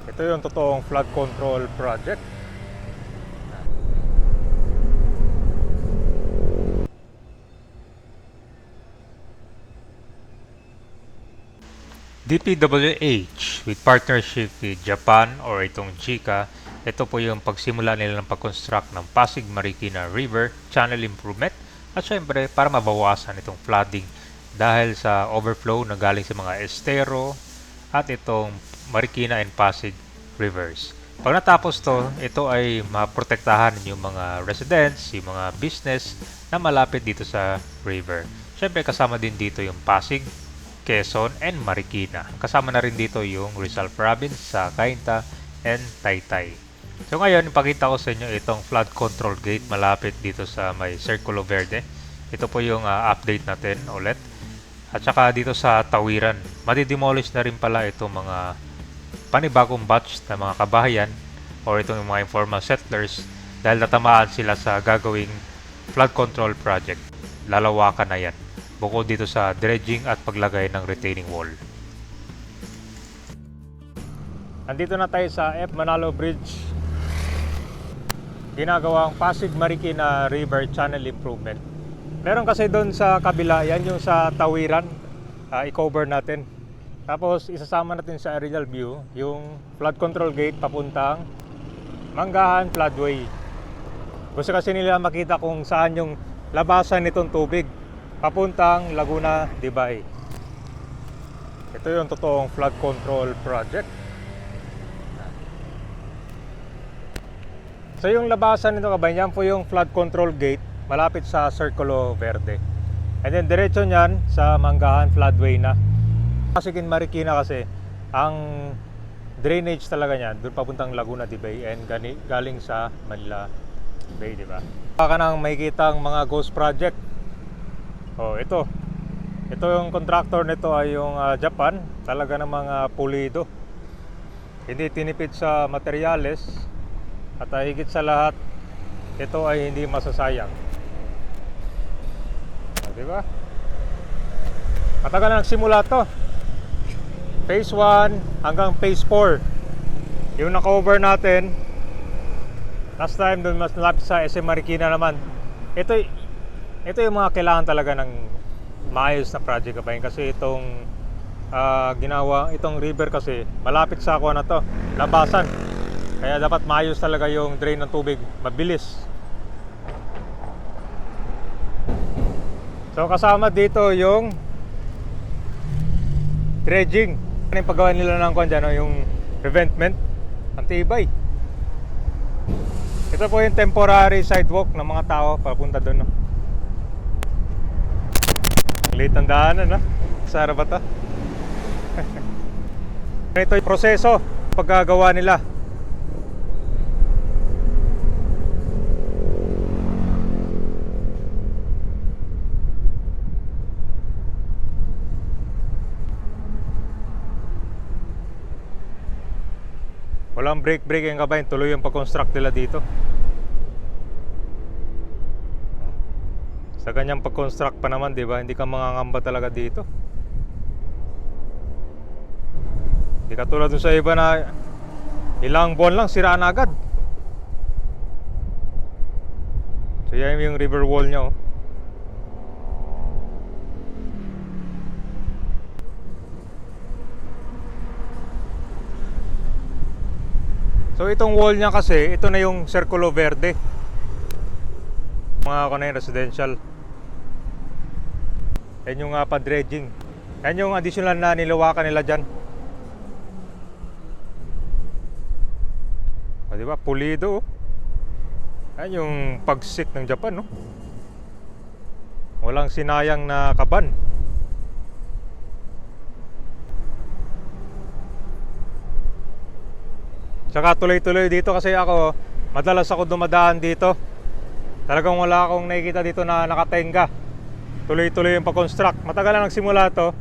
Ito yung totoong flood control project. DPWH with partnership with Japan or itong JICA, ito po yung pagsimula nila ng pag-construct ng Pasig Marikina River Channel Improvement at syempre para mabawasan itong flooding dahil sa overflow na galing sa mga estero at itong Marikina and Pasig Rivers. Pag natapos to, ito ay maprotektahan yung mga residents, yung mga business na malapit dito sa river. Syempre kasama din dito yung Pasig, Quezon, and Marikina. Kasama na rin dito yung Rizal Province sa Cainta and Taytay. So ngayon, ipakita ko sa inyo itong flood control gate malapit dito sa may Circulo Verde. Ito po yung update natin ulit. At saka dito sa Tawiran, madidemolish na rin pala itong mga panibagong batch na mga kabahayan o itong mga informal settlers dahil natamaan sila sa gagawing flood control project. Lalawakan na yan bukod dito sa dredging at paglagay ng retaining wall. Andito na tayo sa F. Manalo Bridge. Ginagawang Pasig Marikina River Channel Improvement. Meron kasi doon sa kabila, yan yung sa Tawiran, i-cover natin. Tapos isasama natin sa aerial view yung flood control gate papuntang Manggahan Floodway. Gusto kasi nila makita kung saan yung labasan nitong tubig papuntang Laguna, Dibay. Ito yung totoong flood control project. So yung labasan nito kabayan, yan po yung flood control gate malapit sa Circulo Verde. And then diretso niyan sa Manggahan Floodway na. Pasig and Marikina kasi ang drainage talaga niyan doon papuntang Laguna, Dibay and galing sa Manila Bay, di ba? Baka nang makikita ang mga ghost project. Oh, ito yung contractor nito ay yung Japan, talaga namang pulido. Hindi tinipid sa materyales at higit sa lahat, ito ay hindi masasayang. Di ba? Matagal na nagsimula to. Phase 1 hanggang Phase 4. Yung na-cover natin last time doon mas lapit sa SM Marikina naman. Ito yung mga kailangan talaga ng maayos na project kabayan kasi itong ginawa itong river kasi malapit sa ako na to, labasan. Kaya dapat maayos talaga yung drain ng tubig, mabilis. So kasama dito yung dredging. Ano yung paggawa nila ng kwan dyan, no? Yung revetment, antibay. Ito po yung temporary sidewalk ng mga tao papunta doon, no? Late ang daanan, no? Sara ba ito? Ito yung proseso paggagawa nila. Walang break yung kabayan, tuloy yung pag-construct nila dito. Sa ganyang pag-construct pa naman, di ba? Hindi ka mangangamba talaga dito. Hindi katulad dun sa iba na ilang buwan lang siraan agad. So yan yung river wall nya, oh. So itong wall niya kasi, ito na yung Circulo Verde. Mga kanay residential. Yan yung pa-dredging. Yan yung additional na nilawakan nila dyan. O, diba? Pulido. Yan yung pagsik ng Japan, no? Walang sinayang na kaban. Saka tuloy-tuloy dito kasi ako, madalas ako dumadaan dito. Talagang wala akong nakikita dito na nakatenga. Tuloy-tuloy yung pag-construct. Matagal na nagsimula to.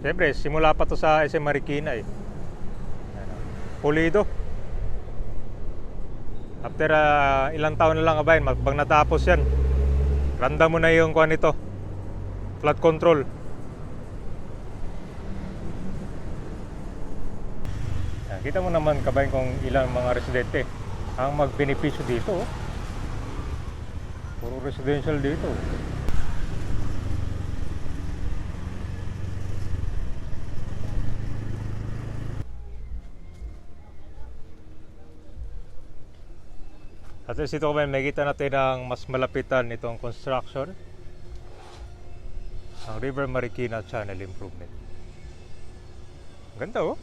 Siyempre, simula pa to sa SM Marikina eh. Pulido. After ilang taon na lang kabayan, pag natapos yan, randa mo na yung kuha nito, flood control. Yan. Kita mo naman kabayan kung ilang mga residente ang magbenepisyo dito. Oh. Puro residential dito. At least dito kabayan, may kita natin ang mas malapitan nitong construction. Ang River Marikina Channel Improvement. Ganda oh.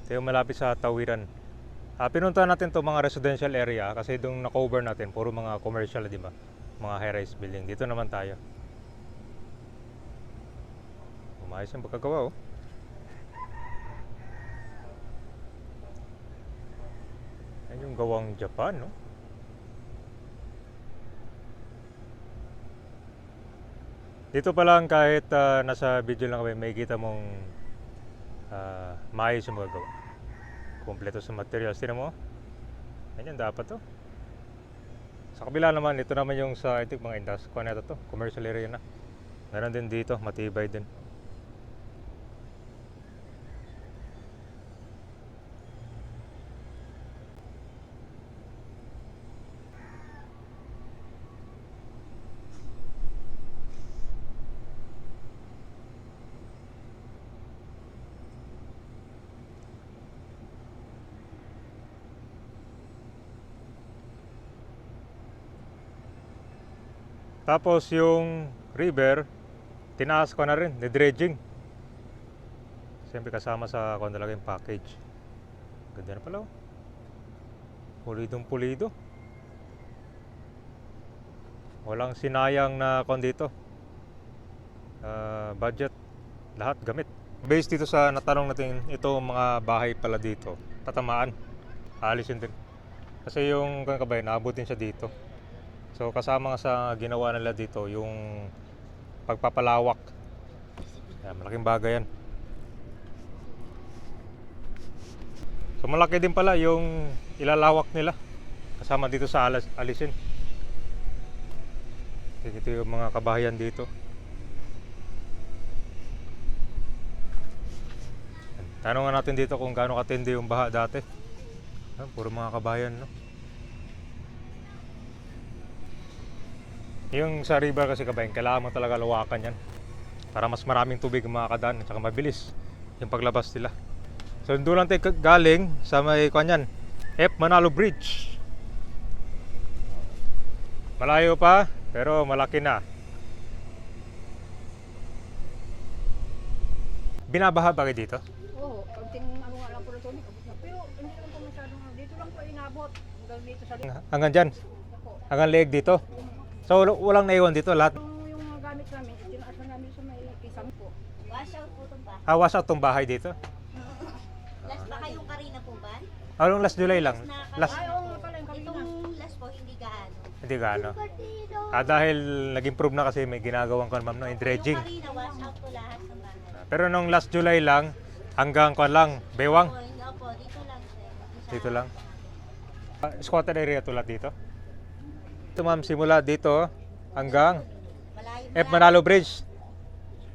Ito yung malapit sa tawiran. Pinunta natin to mga residential area kasi doon na-cover natin puro mga commercial, di ba? Mga high-rise building. Dito naman tayo. Umayos yung pagkagawa oh. Yan yung gawang Japan, no? Dito pa lang kahit nasa video lang kami, may kita mong maayos yung magagawa. Kompleto sa materials. Tinan mo. Ganyan dapat to. Sa kabila naman, ito naman yung sa mga industrial na to, commercial area na. Meron din dito, matibay din. Tapos yung river, tinaas ko na rin, dredging. Siyempre kasama sa kung talaga yung package. Ganda na pala oh. Pulidong pulido. Walang sinayang na kon dito. Budget, lahat gamit. Based dito sa natanong natin, ito mga bahay pala dito, tatamaan. Alisin din. Kasi yung kabayan, naabutin siya dito. So kasama sa ginawa nila dito yung pagpapalawak. Yan, malaking bagay yan. So malaki din pala yung ilalawak nila kasama dito sa alisin. Ito yung mga kabahayan dito. Tanungan natin dito kung gaano katindi yung baha dati. Puro mga kabahayan, no? Yung sa river kasi kabayan, kailangan mo talaga lawakan yan para mas maraming tubig ang makakadaan at saka mabilis yung paglabas nila. So doon lang tayo galing sa may kanyan, F. Manalo Bridge. Malayo pa pero malaki na. Binabaha ba kayo dito? Oo, konting ano nga lang po na tubig. Pero hindi lang po masyadong dito lang po inabot hanggang dito sa Hanggang dyan? Hanggang leeg dito? So walang naiwan dito lahat? yung mga gamit namin, itinaas na namin sa may isang po. Wash out po itong bahay. Wash out tong bahay dito? Last ba kayong Karina po ba? Anong last July lang? Last, Ay, oo nga pala yung kanina. Itong last po hindi gaano. hindi gaano. Dahil nag-improve na kasi may ginagawang kan ma'am no, yung dredging. Yung Karina, wash out po lahat ng bahay. Pero nung last July lang, hanggang kan lang, Bewang. Oo, hindi po, dito lang sir. Dito lang. Squatted area to lahat dito. Ito ma'am, simula dito hanggang Malayo F. Manalo Bridge.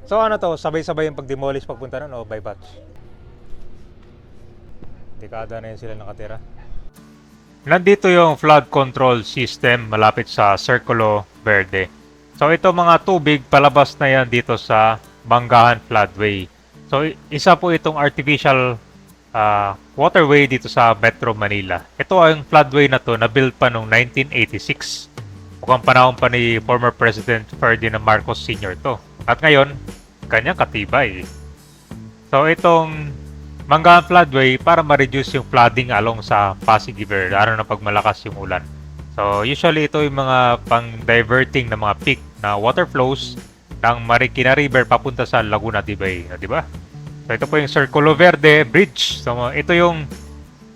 So ano to, sabay-sabay yung pag-demolish pagpunta nun o by batch? Dekada na yun sila nakatira. Nandito yung flood control system malapit sa Circulo Verde. So ito mga tubig palabas na yan dito sa Manggahan Floodway. So isa po itong artificial waterway dito sa Metro Manila. Ito ang floodway na to na built pa noong 1986. Mukhang panahon pa ni former President Ferdinand Marcos Sr. to. At ngayon, kanyang katibay. So itong Manggahan Floodway para ma-reduce yung flooding along sa Pasig River, lalo na pag malakas yung ulan. So usually ito yung mga pang-diverting na mga peak na water flows ng Marikina River papunta sa Laguna de Bay, di ba? So ito po yung Circulo Verde Bridge. So ito yung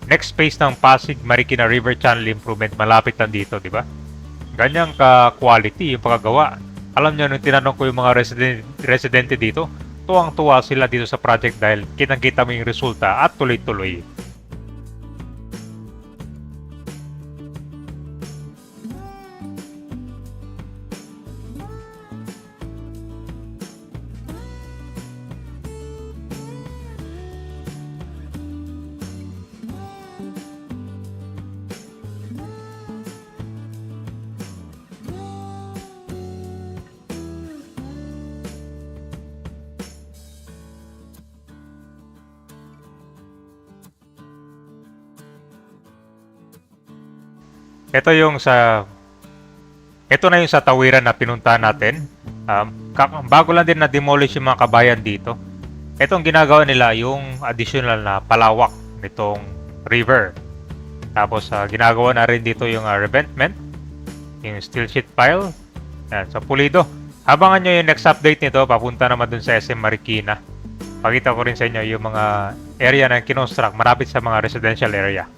next phase ng Pasig Marikina River Channel Improvement, malapit lang dito, di ba? Ganyang ka-quality yung pagkagawa. Alam niyo, nung tinanong ko yung mga residente dito, tuwang-tuwa sila dito sa project dahil kitang-kita mo yung resulta at tuloy-tuloy. Ito yung sa ito na yung sa tawiran na pinuntahan natin. Bago lang din na demolish yung mga kabayan dito. Itong ginagawa nila yung additional na palawak nitong river. Tapos ginagawa na rin dito yung revetment, yung steel sheet pile. Yan, sa pulido. Abangan nyo yung next update nito, papunta naman dun sa SM Marikina. Pakita ko rin sa inyo yung mga area na kinonstruct malapit sa mga residential area.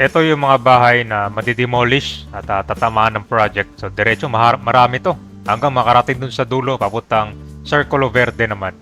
Ito yung mga bahay na madidemolish at tatamaan ng project. So diretso marami to. Hanggang makarating dun sa dulo, papuntang Circulo Verde naman.